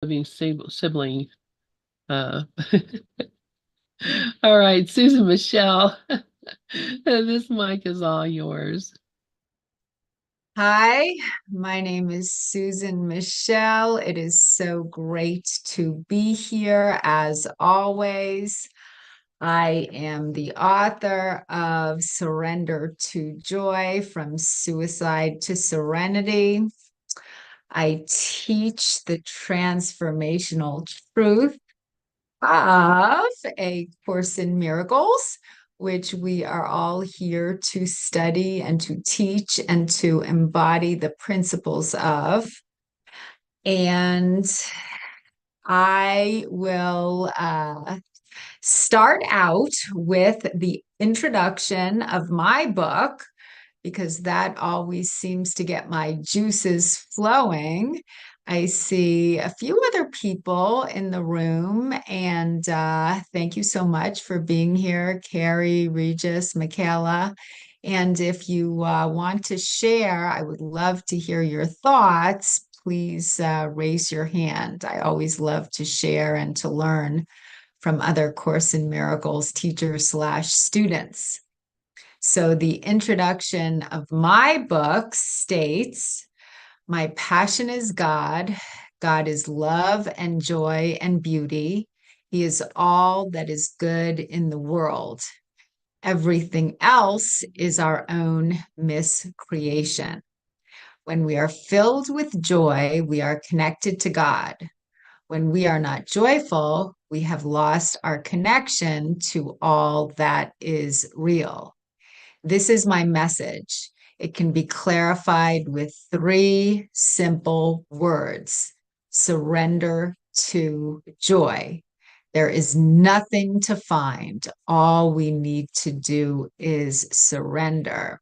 living sibling. Uh, all right, Susan Michelle, this mic is all yours. Hi, my name is Susan Michel. It is so great to be here as always. I am the author of Surrender to Joy From Suicide to Serenity. I teach the transformational truth of A Course in Miracles, which we are all here to study and to teach and to embody the principles of. And I will start out with the introduction of my book, because that always seems to get my juices flowing. I see a few other people in the room, and thank you so much for being here, Carrie, Regis, Michaela. And if you want to share, I would love to hear your thoughts. Please raise your hand. I always love to share and to learn from other Course in Miracles teachers slash students. So the introduction of my book states, "My passion is God. God is love and joy and beauty. He is all that is good in the world. Everything else is our own miscreation. When we are filled with joy, we are connected to God. When we are not joyful, we have lost our connection to all that is real." This is my message. It can be clarified with three simple words: surrender to joy. There is nothing to find. All we need to do is surrender.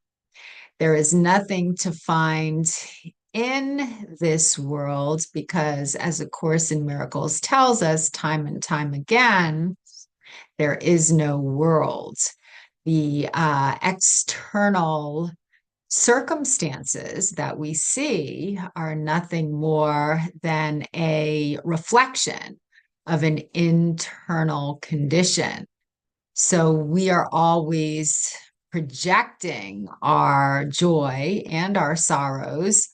There is nothing to find in this world because, as A Course in Miracles tells us time and time again, there is no world. The external circumstances that we see are nothing more than a reflection of an internal condition. So we are always projecting our joy and our sorrows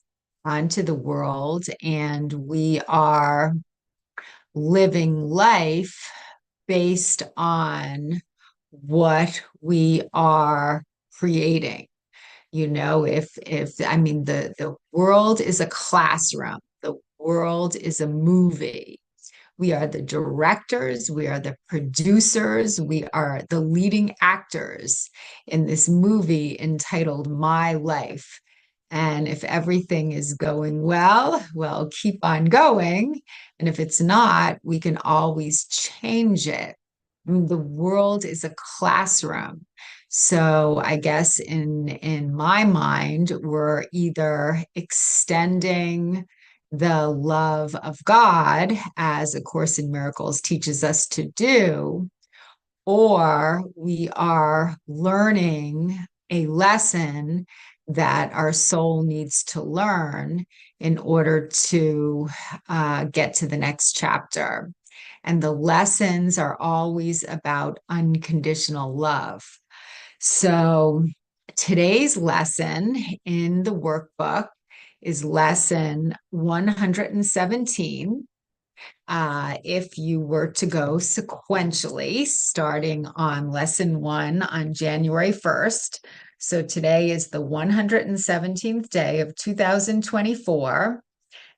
onto the world, and we are living life based on what we are creating. If I mean the world is a classroom, the world is a movie. We are the directors, we are the producers, we are the leading actors in this movie entitled My Life. And if everything is going well, keep on going. And if it's not, we can always change it. The world is a classroom. So I guess in my mind, we're either extending the love of God, as A Course in Miracles teaches us to do, or we are learning a lesson that our soul needs to learn in order to get to the next chapter. And the lessons are always about unconditional love. So today's lesson in the workbook is lesson 117. If you were to go sequentially, starting on lesson one on January 1st. So today is the 117th day of 2024.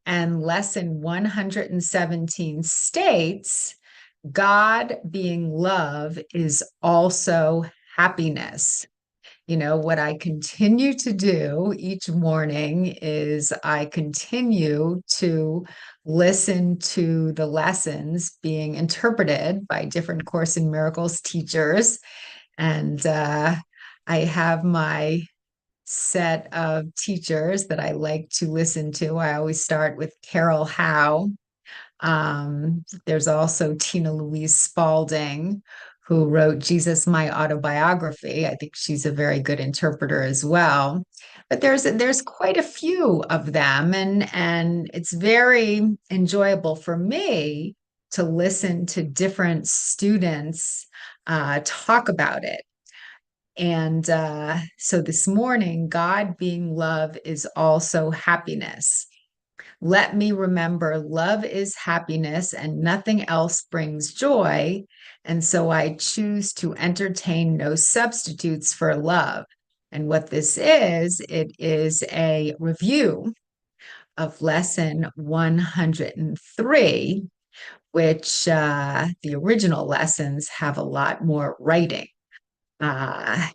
And lesson 117 states, God being love is also happiness. What I continue to do each morning is I continue to listen to the lessons being interpreted by different Course in Miracles teachers. And I have my set of teachers that I like to listen to. I always start with Carol Howe. There's also Tina Louise Spalding, who wrote Jesus, My Autobiography. I think she's a very good interpreter as well. But there's quite a few of them, and it's very enjoyable for me to listen to different students talk about it. And so this morning, God being love is also happiness. Let me remember love is happiness and nothing else brings joy. And so I choose to entertain no substitutes for love. And what this is, it is a review of lesson 103, which the original lessons have a lot more writing. Uh,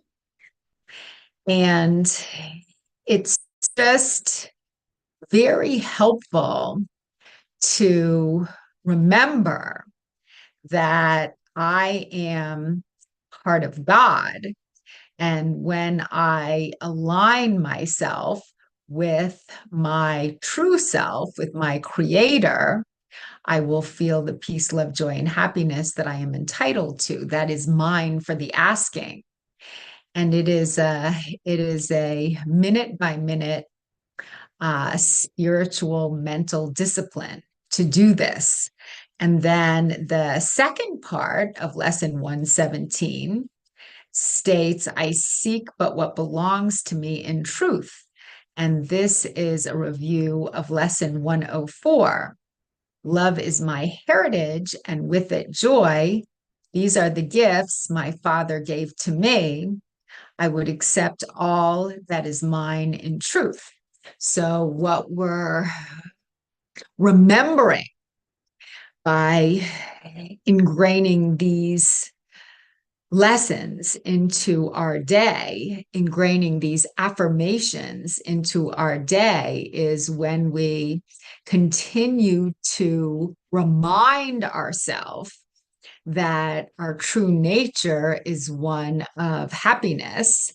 and it's just very helpful to remember that I am part of God. And when I align myself with my true self, with my creator, I will feel the peace, love, joy, and happiness that I am entitled to. That is mine for the asking. And it is a minute by minute spiritual mental discipline to do this. And then the second part of lesson 117 states, I seek but what belongs to me in truth. And this is a review of lesson 104. Love is my heritage, and with it, joy. These are the gifts my Father gave to me. I would accept all that is mine in truth. So, what we're remembering by ingraining these lessons into our day, ingraining these affirmations into our day, is when we continue to remind ourselves that our true nature is one of happiness.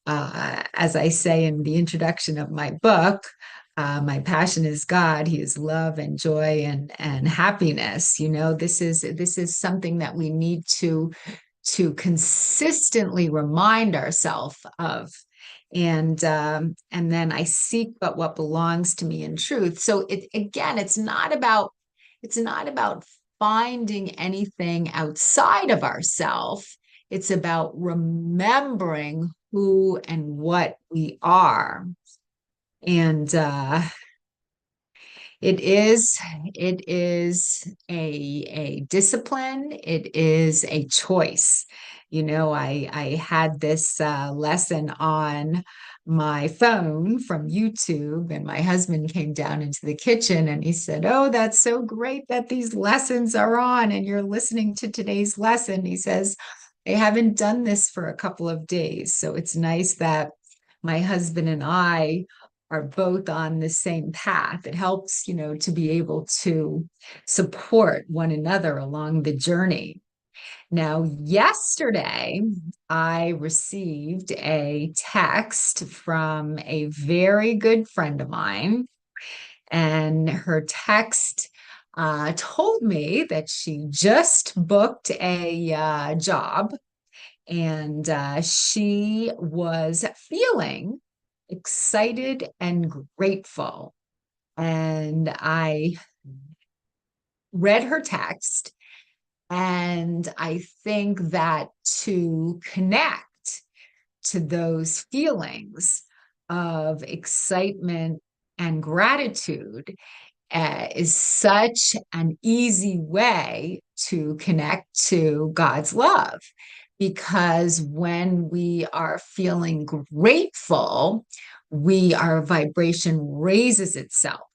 As I say in the introduction of my book, my passion is God. He is love and joy and happiness. You know, this is something that we need to consistently remind ourselves of. And then I seek but what belongs to me in truth. So it again, it's not about finding anything outside of ourselves. It's about remembering who and what we are. And it is a discipline. It is a choice. You know, I had this lesson on my phone from YouTube, and my husband came down into the kitchen and he said, "Oh, that's so great that these lessons are on and you're listening to today's lesson." He says, "They haven't done this for a couple of days, so it's nice that my husband and I are both on the same path." It helps, to be able to support one another along the journey. Now, yesterday, I received a text from a very good friend of mine, and her text told me that she just booked a job, and she was feeling excited and grateful. And I read her text, and I think that to connect to those feelings of excitement and gratitude is such an easy way to connect to God's love. Because when we are feeling grateful, our vibration raises itself.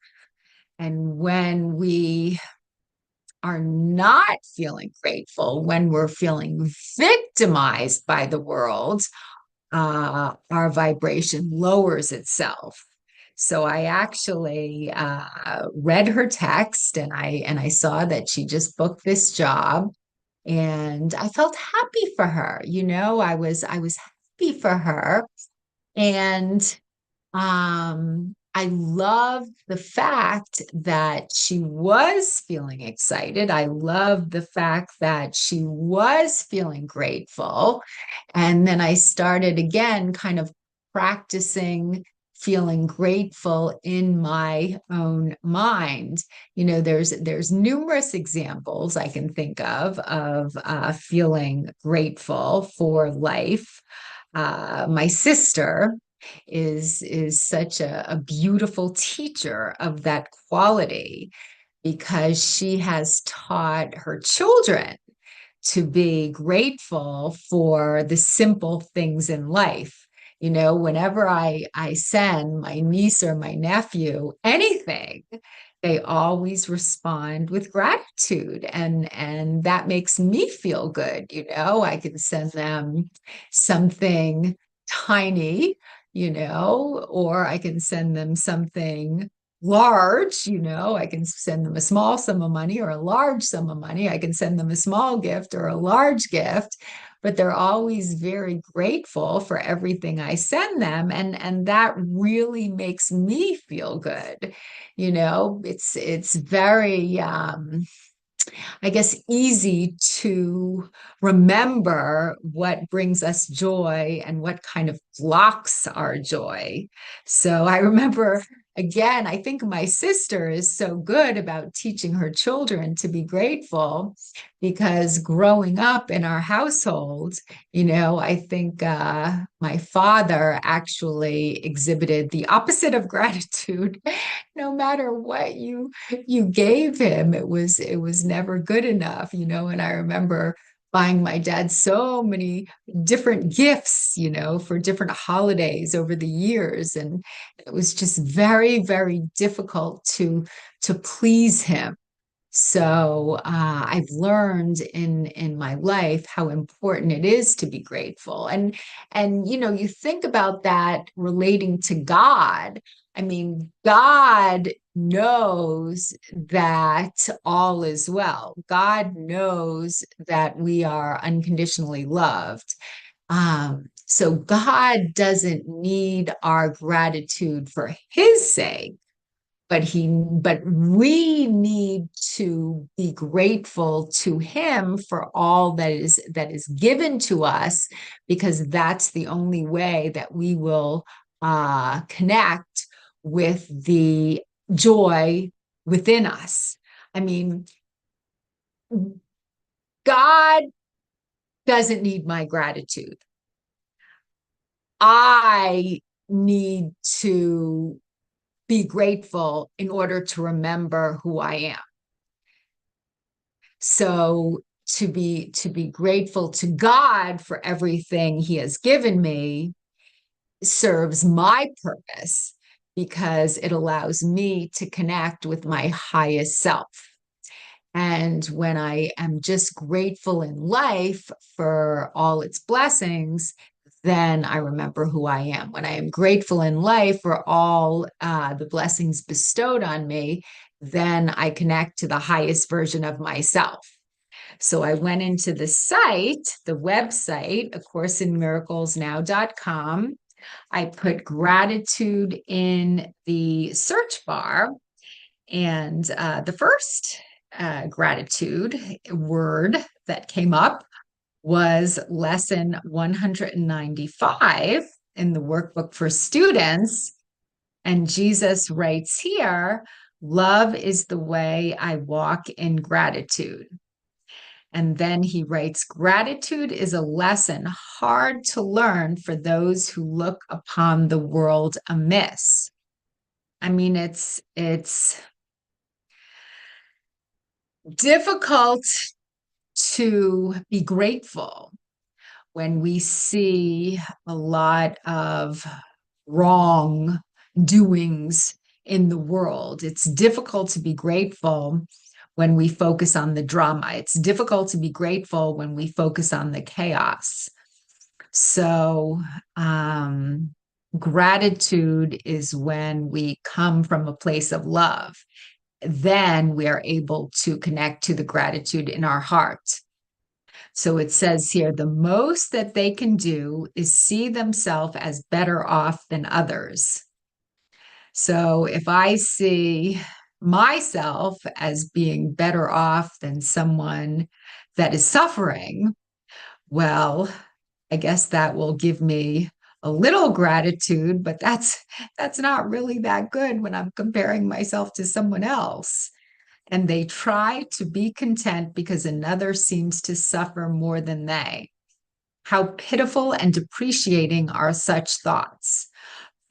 And when we are not feeling grateful, when we're feeling victimized by the world, our vibration lowers itself. So I actually read her text, and I saw that she just booked this job, and I felt happy for her. I was happy for her, and I love the fact that she was feeling excited. I love the fact that she was feeling grateful. And then I started again kind of practicing feeling grateful in my own mind. There's numerous examples I can think of feeling grateful for life. My sister is such a beautiful teacher of that quality because she has taught her children to be grateful for the simple things in life. Whenever I send my niece or my nephew anything, they always respond with gratitude, and that makes me feel good. I can send them something tiny, or I can send them something large. I can send them a small sum of money or a large sum of money. I can send them a small gift or a large gift, but they're always very grateful for everything I send them. And that really makes me feel good. It's very I guess, easy to remember what brings us joy and what kind of blocks our joy. So I remember, again, I think my sister is so good about teaching her children to be grateful because growing up in our household, I think my father actually exhibited the opposite of gratitude. No matter what you gave him, it was never good enough. And I remember buying my dad so many different gifts, for different holidays over the years, and it was just very, very difficult to please him. So I've learned in my life how important it is to be grateful. And you think about that relating to God. I mean, God knows that all is well. God knows that we are unconditionally loved. So God doesn't need our gratitude for his sake, but we need to be grateful to him for all that is given to us, because that's the only way that we will connect with the joy within us. I mean, God doesn't need my gratitude. I need to be grateful in order to remember who I am. So to be grateful to God for everything he has given me serves my purpose, because it allows me to connect with my highest self. And when I am just grateful in life for all its blessings, then I remember who I am. When I am grateful in life for all the blessings bestowed on me, then I connect to the highest version of myself. So I went into the site, the website, A Course in Miracles Now.com. I put gratitude in the search bar, and the first gratitude word that came up was lesson 195 in the workbook for students. And Jesus writes here, "Love is the way I walk in gratitude." And then he writes, "Gratitude is a lesson hard to learn for those who look upon the world amiss." I mean, it's difficult to be grateful when we see a lot of wrong doings in the world. It's difficult to be grateful when we focus on the drama. It's difficult to be grateful when we focus on the chaos. So, gratitude is when we come from a place of love. Then we are able to connect to the gratitude in our heart. So it says here, the most that they can do is see themselves as better off than others. So if I see myself as being better off than someone that is suffering, well, I guess that will give me a little gratitude, but that's not really that good when I'm comparing myself to someone else. And they try to be content because another seems to suffer more than they. How pitiful and depreciating are such thoughts.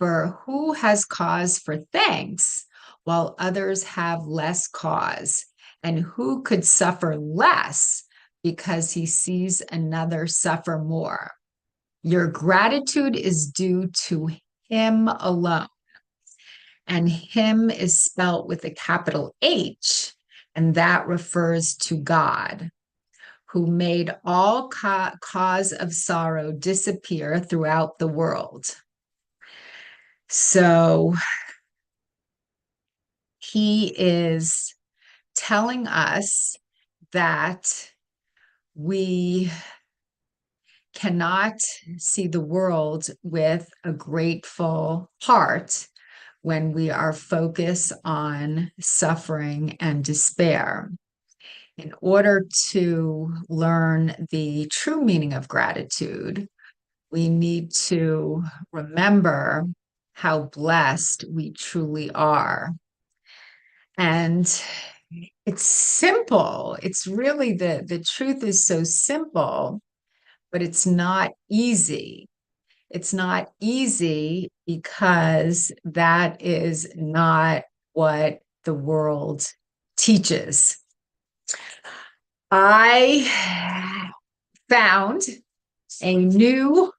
For who has cause for thanks while others have less cause? And who could suffer less because he sees another suffer more? Your gratitude is due to him alone. And him is spelt with a capital H, and that refers to God, who made all cause of sorrow disappear throughout the world. So he is telling us that we cannot see the world with a grateful heart when we are focused on suffering and despair. In order to learn the true meaning of gratitude, we need to remember how blessed we truly are. And it's simple. It's really the truth is so simple, but it's not easy. It's not easy because that is not what the world teaches. I found a new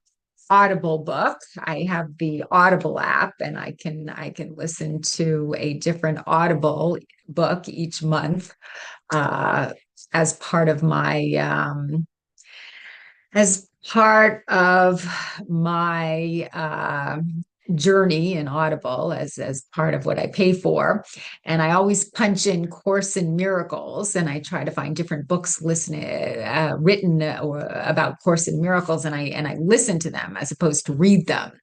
Audible book. I have the Audible app and I can listen to a different Audible book each month uh, as part of my as part of my journey in Audible, as part of what I pay for. And I always punch in Course in Miracles, and I try to find different books written about Course in Miracles, and I listen to them as opposed to read them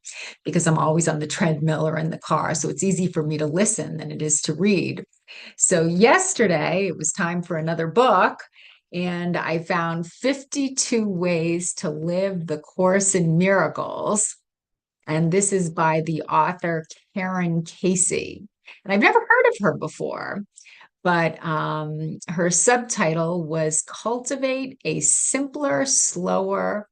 because I'm always on the treadmill or in the car. So it's easy for me to listen than it is to read. So yesterday it was time for another book, and I found 52 ways to live the Course in Miracles. And this is by the author Karen Casey. And I've never heard of her before, but her subtitle was Cultivate a Simpler, Slower,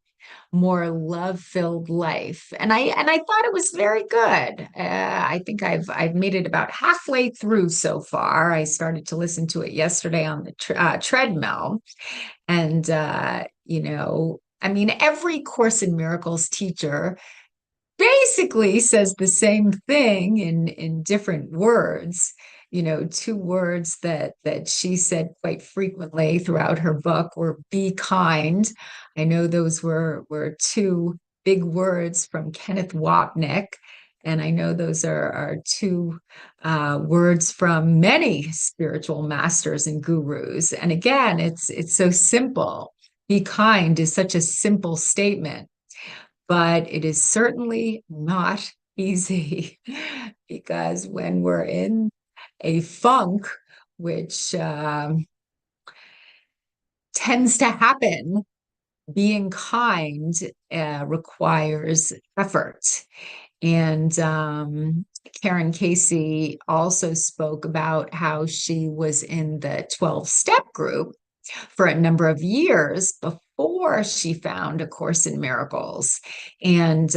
More Love-Filled Life. And I thought it was very good. I think I've made it about halfway through so far. I started to listen to it yesterday on the treadmill. And, I mean, every Course in Miracles teacher basically says the same thing in different words. Two words that she said quite frequently throughout her book were be kind. I know those were two big words from Kenneth Wapnick. And I know those are two words from many spiritual masters and gurus. And again, it's so simple. Be kind is such a simple statement, but it is certainly not easy because when we're in a funk, which tends to happen, being kind requires effort. And Karen Casey also spoke about how she was in the 12-step group for a number of years before she found A Course in Miracles. And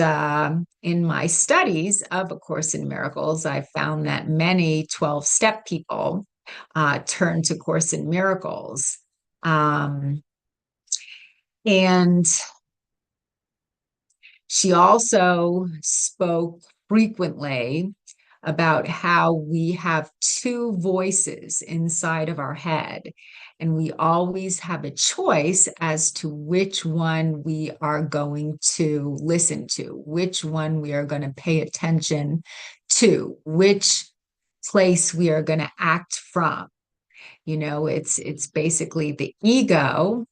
in my studies of A Course in Miracles, I found that many 12-step people turn to Course in Miracles. And she also spoke frequently about how we have two voices inside of our head, and we always have a choice as to which one we are going to listen to, which one we are going to pay attention to, which place we are going to act from. It's basically the ego,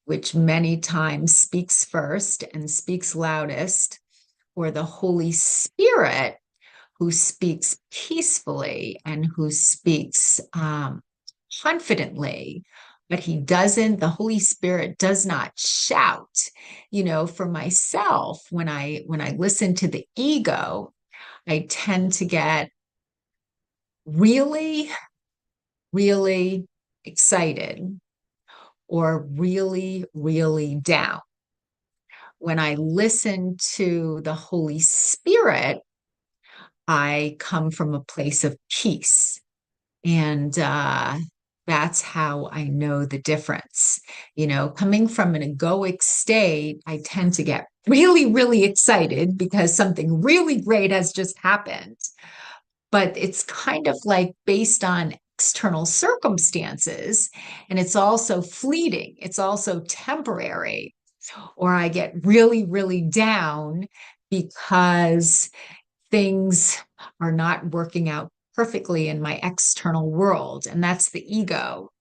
which many times speaks first and speaks loudest, or the Holy Spirit, who speaks peacefully and who speaks confidently, but the Holy Spirit does not shout. For myself, when I listen to the ego, I tend to get really, really excited or really, really down. When I listen to the Holy Spirit, I come from a place of peace. And that's how I know the difference. Coming from an egoic state, I tend to get really, really excited because something really great has just happened. But it's kind of like based on external circumstances, and it's also fleeting, it's also temporary. Or I get really, really down because things are not working out perfectly in my external world, and that's the ego.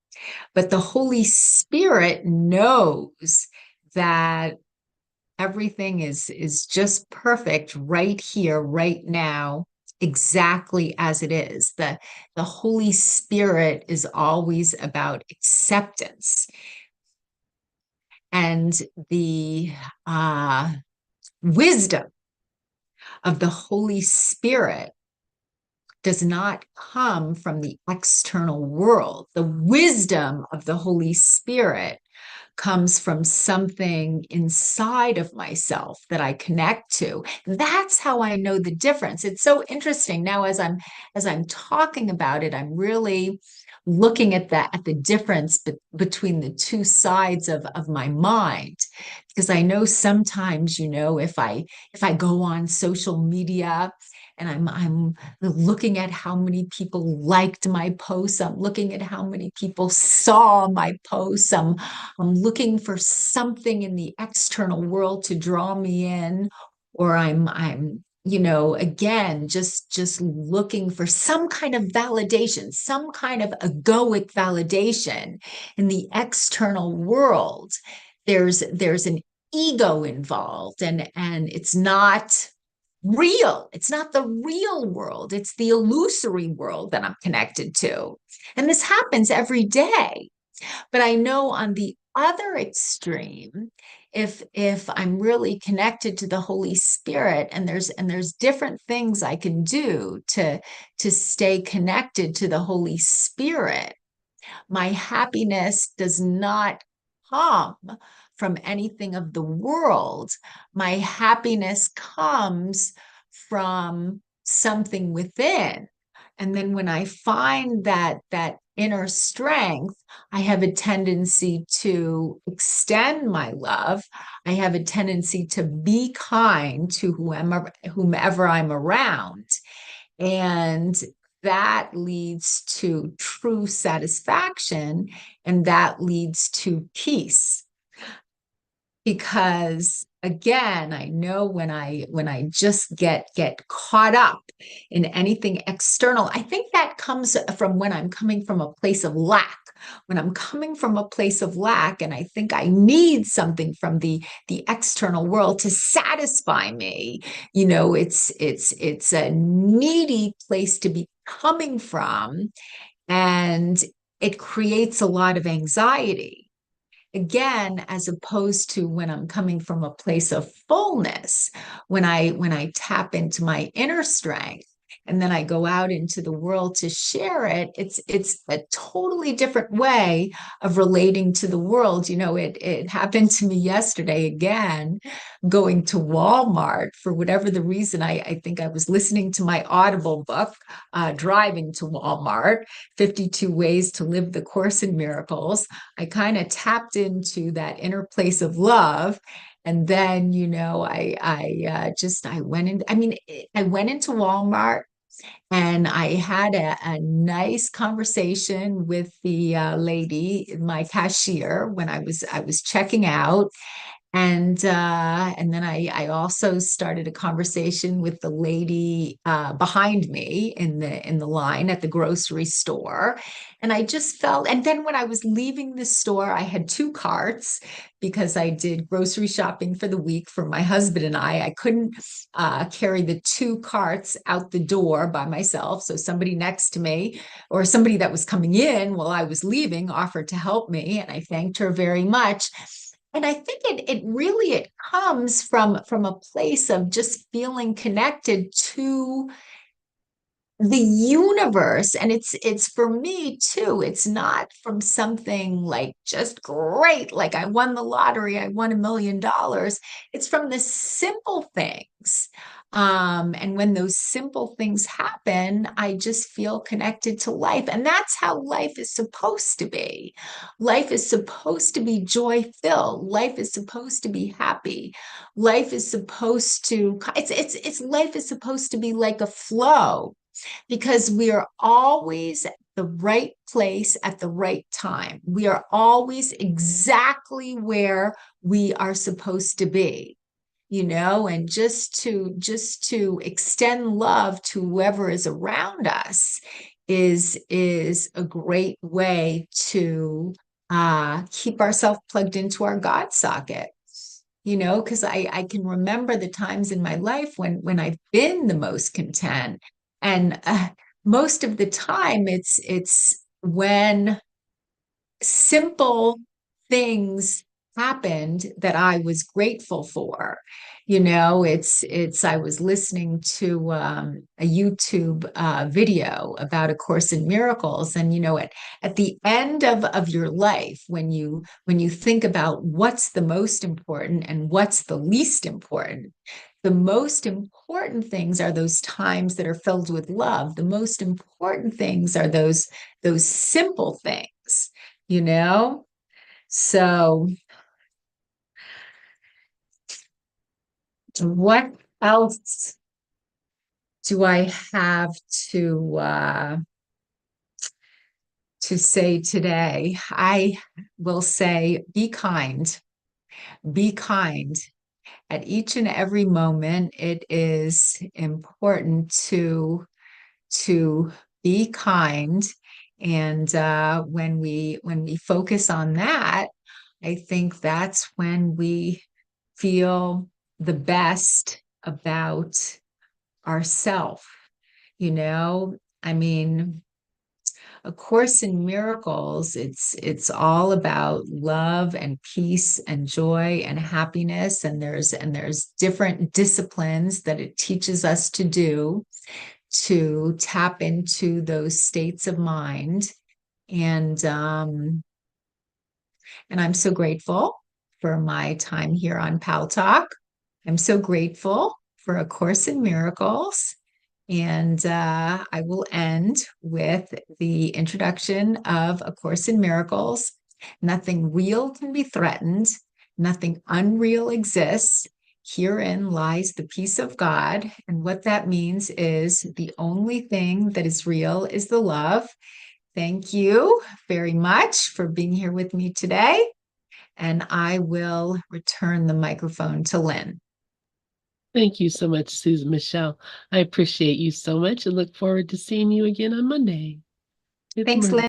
But the Holy Spirit knows that everything is just perfect right here, right now, exactly as it is. The Holy Spirit is always about acceptance. And the wisdom of the Holy Spirit does not come from the external world. The wisdom of the Holy Spirit comes from something inside of myself that I connect to. That's how I know the difference. It's so interesting. Now, as I'm talking about it, I'm really looking at the difference between the two sides of my mind. Because I know sometimes, if I go on social media and I'm looking at how many people liked my posts, I'm looking at how many people saw my posts, I'm looking for something in the external world to draw me in, or I'm again, just looking for some kind of validation, some kind of egoic validation in the external world. There's an ego involved, and it's not real. It's not the real world. It's the illusory world that I'm connected to. And this happens every day. But I know on the other extreme, if I'm really connected to the Holy Spirit, and there's different things I can do to stay connected to the Holy Spirit, my happiness does not come from anything of the world. My happiness comes from something within. And then when I find that inner strength, I have a tendency to extend my love. I have a tendency to be kind to whomever I'm around. And that leads to true satisfaction, and that leads to peace. Because again, I know when I just get caught up in anything external, I think that comes from when I'm coming from a place of lack. When I'm coming from a place of lack, and I think I need something from the external world to satisfy me, it's a needy place to be coming from, and it creates a lot of anxiety. Again, as opposed to when I'm coming from a place of fullness, when I tap into my inner strength and then I go out into the world to share it, it's a totally different way of relating to the world. It happened to me yesterday again, going to Walmart for whatever the reason. I think I was listening to my Audible book, driving to Walmart, 52 Ways to Live the Course in Miracles. I kind of tapped into that inner place of love. And then, I went in. I mean, I went into Walmart and I had a nice conversation with the lady, my cashier, when I was checking out. And then I also started a conversation with the lady behind me in the line at the grocery store. And I just felt, and then when I was leaving the store, I had two carts because I did grocery shopping for the week for my husband and I. I couldn't carry the two carts out the door by myself. So somebody next to me or somebody that was coming in while I was leaving offered to help me, and I thanked her very much. And I think it really it comes from a place of just feeling connected to the universe. And it's for me too, it's not from something like just great, like I won the lottery, I won $1 million. It's from the simple things. And when those simple things happen, I just feel connected to life. And that's how life is supposed to be. Life is supposed to be joy filled. Life is supposed to be happy. Life is supposed to, it's life is supposed to be like a flow, because we are always at the right place at the right time. We are always exactly where we are supposed to be, and just to extend love to whoever is around us is a great way to keep ourselves plugged into our God socket. Because I can remember the times in my life when I've been the most content. And most of the time, it's when simple things happened that I was grateful for. It's I was listening to a YouTube video about A Course in Miracles, and at the end of your life, when you think about what's the most important and what's the least important, the most important things are those times that are filled with love. The most important things are those simple things, you know? So, what else do I have to say today? I will say, be kind. Be kind. At each and every moment, it is important to be kind. And when we focus on that, I think that's when we feel the best about ourself. I mean, A Course in Miracles, it's all about love and peace and joy and happiness. And there's different disciplines that it teaches us to do to tap into those states of mind. And and I'm so grateful for my time here on Pal Talk. I'm so grateful for A Course in Miracles. And I will end with the introduction of A Course in Miracles. Nothing real can be threatened, nothing unreal exists. Herein lies the peace of God. And what that means is the only thing that is real is the love. Thank you very much for being here with me today. And I will return the microphone to Lynn. Thank you so much, Susan Michelle. I appreciate you so much and look forward to seeing you again on Monday. Good Thanks, morning. Lynn.